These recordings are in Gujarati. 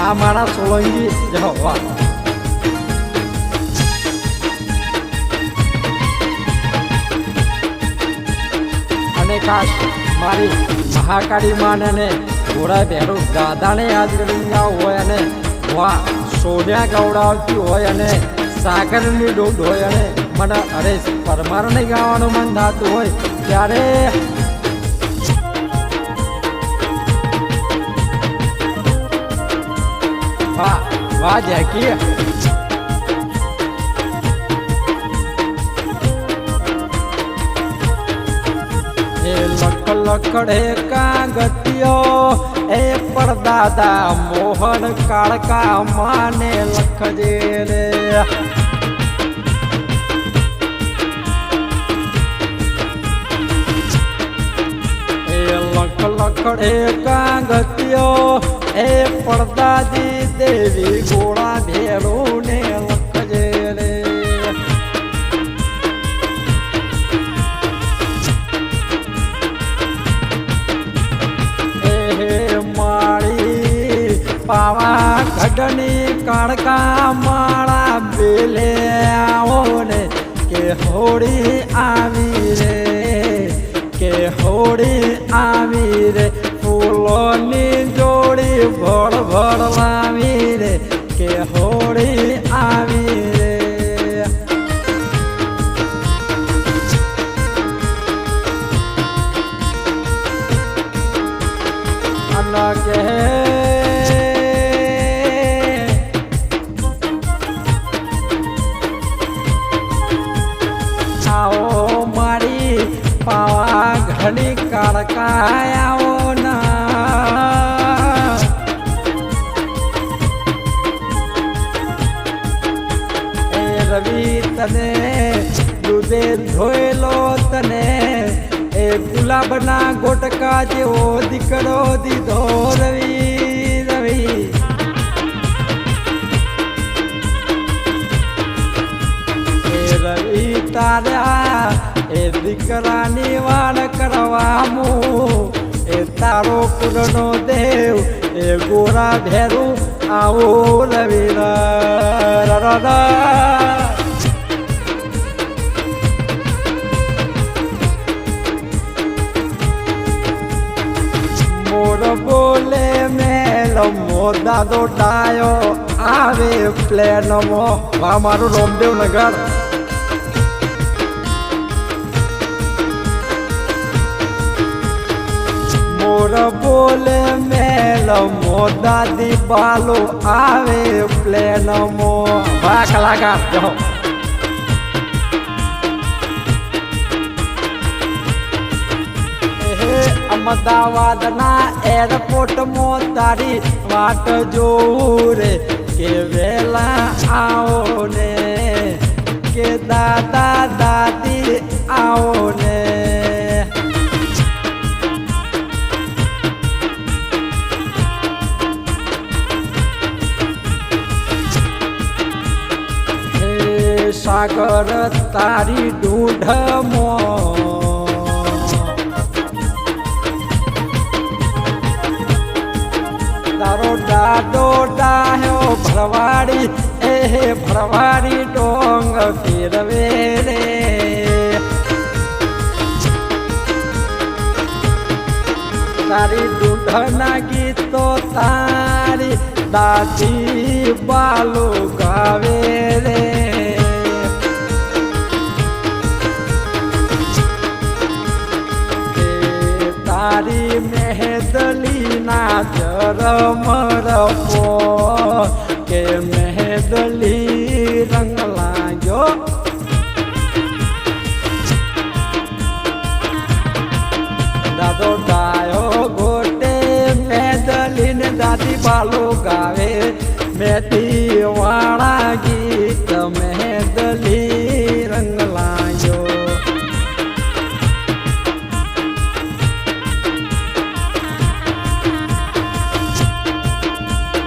આ મારા સોલંકી જવા અને ખાસ મારી મહાકાળી માને ને ઘોડા ભેરું ગાધાને યાદ કરી હોય અને વાહ સોનિયા ગવડાવતી હોય અને સાગરની ડોડ હોય અને મને હરેશ પરમારને ગાવાનું મન થતું હોય ત્યારે વાહ વાહ જેકી લખડે કાગતિયો એ પરદાદા મોહન કાળકા માને લખજે રે એ લખડે કાગતિયો એ પરદાદી દેવી ગોળા ભેરું ને લખજે રે પાવા ગઢની કાળકા માળા બેલે આવો ને કે હોળી આવી રે કે હોળી આવી રે ફૂલોની જોડી ભળ ભળ લાવી રે કે હોળી આવી રે અન કે પાવા ઘણી કાળકાયાઓ ના એ રવિ તને દૂધે ધોયેલો તને એ ગુલાબના ગોટકા જેવો દીકરો દીધો રવિ રવિ એ રવિ તારા એ દીકરાની વાણ કરવામું એ તારો કુળનો દેવ એ ગોરા ભેરું આવો રવિ મોર બોલે મેલ મોદાદો ડાયો આવે પ્લેનમાં વા મારું રોમદેવ નગર મોર બોલે મેલ મોદાદી બાલો આવે પ્લેનમો વાહ કલાકાર જો અમદાવાદના એરપોર્ટમાં તારી વાટ જોઉં રે કે વેલા આવો ને કે દાદા દાદી આવો ને સાગર તારી ઢૂંઢમો તારો દાદો ડાહ્યો ભરવાડી એ ભરવાડી ડોંગ ફેરવે રે તારી ઢૂંઢના ગીતો તારી દાદી બાલો ગાવે રે તારી મહેદલીના ચરમરપો કે મહેદલી રંગ લાગ્યો દાદો ડાયો ગોટે મહેદલીને દાદી બાલો ગાવે મેથી વાળા ગીત મહેદલી રંગ લાગ્યો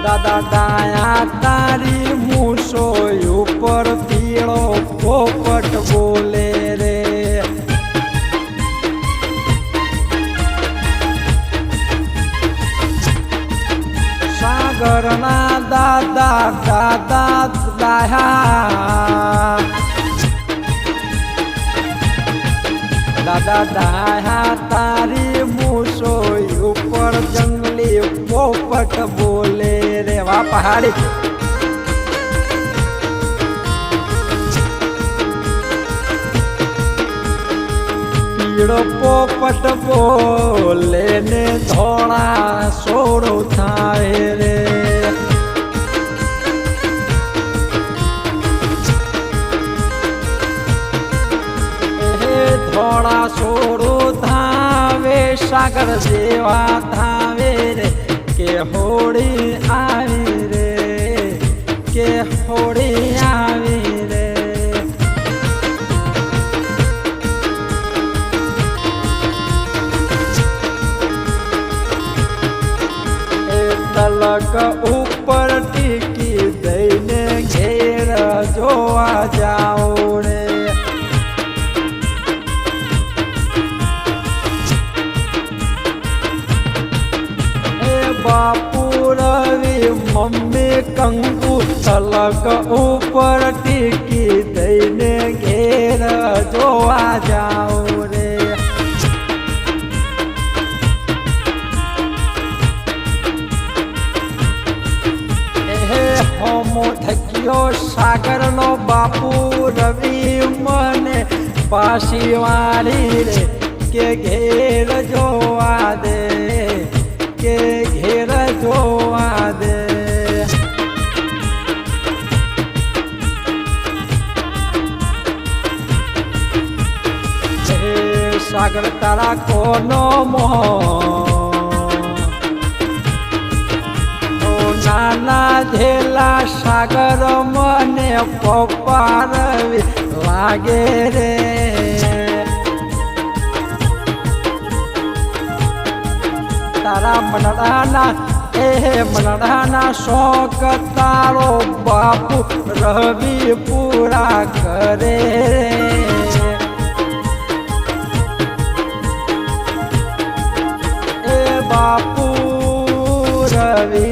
દાદા ડાયા તારી મૂસો ઉપર પીળો પોપટ બોલે રે સાગ સાગરના દાદા દાદા ડાહ્યા દાદા ડાહ્યા તારી મૂસોઈ ઉપર જંગલી પોપટ બોલે રે વા પહાડી પીળો પોપટ બોલે ને ધોળા સોડો થાય રે ધોળા સોડો ધાવે સાગર જેવા ધાવે રે કે હોળી આવી રે કે હોળી આવી રે તલક ઉપર ટીકી દઈને ઘેર જોવા જાઓ રે બાપુ રવિ મમ્મી કંકુ તલક ઉપર ટીકી દઈને ઘેર જોવા જાઓ રે હોમો થક્યો સાગરનો બાપુ રવિ મને પાછી વાળી રે કે ઘેર જોવા દે કે ઘેર જોવા દે સાગર તારા કોનો મોહ નાના ઝેલા સાગર મને પપ્પા રવિ લાગે રે તારા મનડાના શોખ તારો બાપુ રવિ પૂરા કરે એ બાપુ રવિ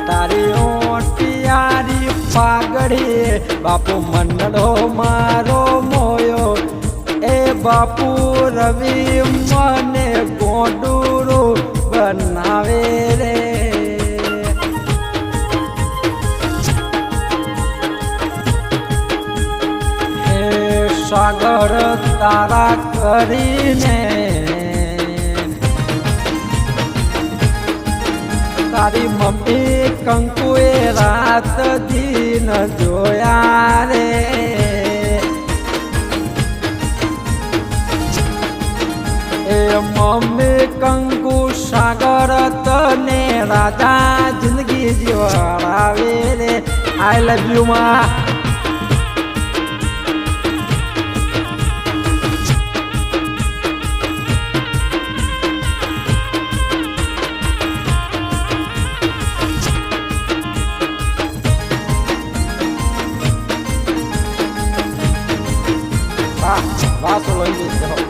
તારી ઓટિયારી પાઘડી બાપુ મંડળો મારો મોયો એ બાપુ રવિ મને ગોડુરું બનાવે રે હે સાગર તારા કરીને તારી મમ્મી કંકુએ રાત દિન જોયા રે એ મમ્મી કંકુ સાગર તને રાજા જિંદગી જીવડાવે રે આઈ લવ યુ માં વાસો લઈ જઈશ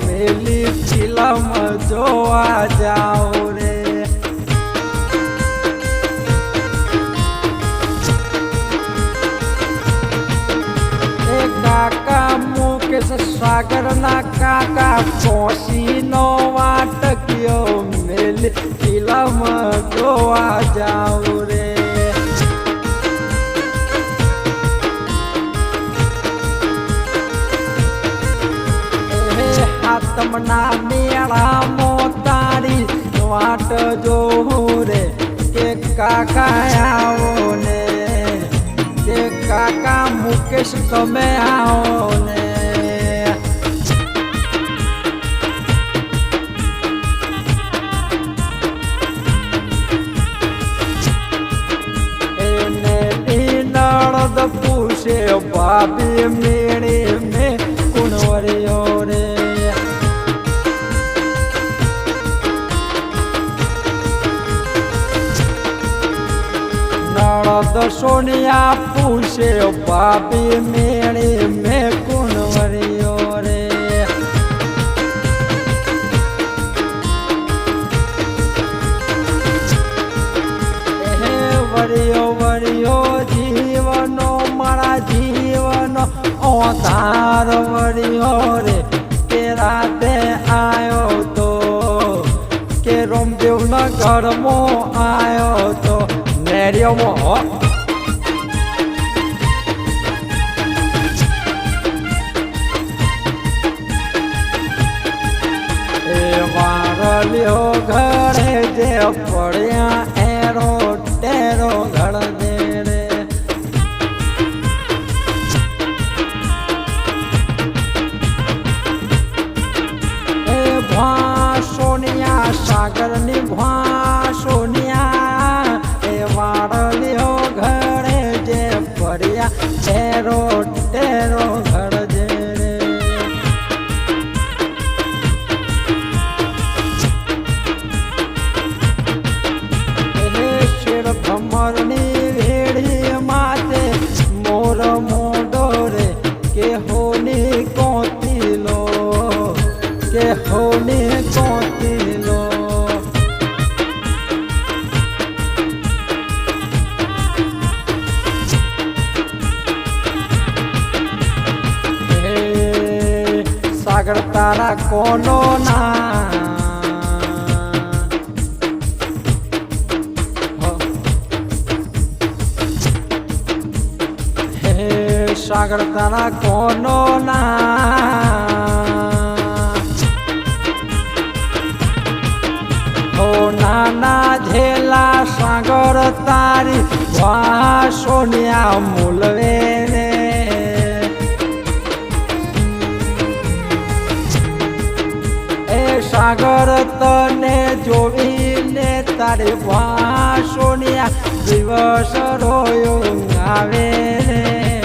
મેલી ફિલ્મ જોવા જાઓ રે એ કાકા મુકેશ સાગરના કાકા કોશીનો વાટક્યો મેલી ફિલ્મ જોવા જાઓ રે તમના મેળા મોતારી વાટ જોઉં રે કે કાકા આવો ને કે કાકા મુકેશ તમે આવો ને એને નળદ પૂછે ભાભી મેળી મેં કુણવર્યો રે સોનિયા પૂછે ભાભી મેળી મેં કુંવરીઓ રે વરિયો વરિયો જીવનો મારા જીવનો ઓધાર વરિયો રે કે રાતે આવ્યો તો કે રોમદેવના ઘરમાં આવ્યો તો નેરિયોમાં વારલ્યો ઘરે જે પડ્યા એરો ટેરો ઘર દે રે એ ભા સોનિયા સાગરની ભા સોનિયા એ વારલ્યો ઘરે જે પડ્યા ટેરો ટેરો ઘર દે રે ભમરની વેડી માતે મોર મોડો રે કે હોની કોતીલો કે હોની કોતીલો હે સાગર તારા કોનો ના સાગર તારા કોનો ના ઓ નાના ઝેલા સાગર તારી વા સોનિયા મૂલવે રે એ સાગર તને જોઈને તારી વા સોનિયા દિવસ રોયો આવે રે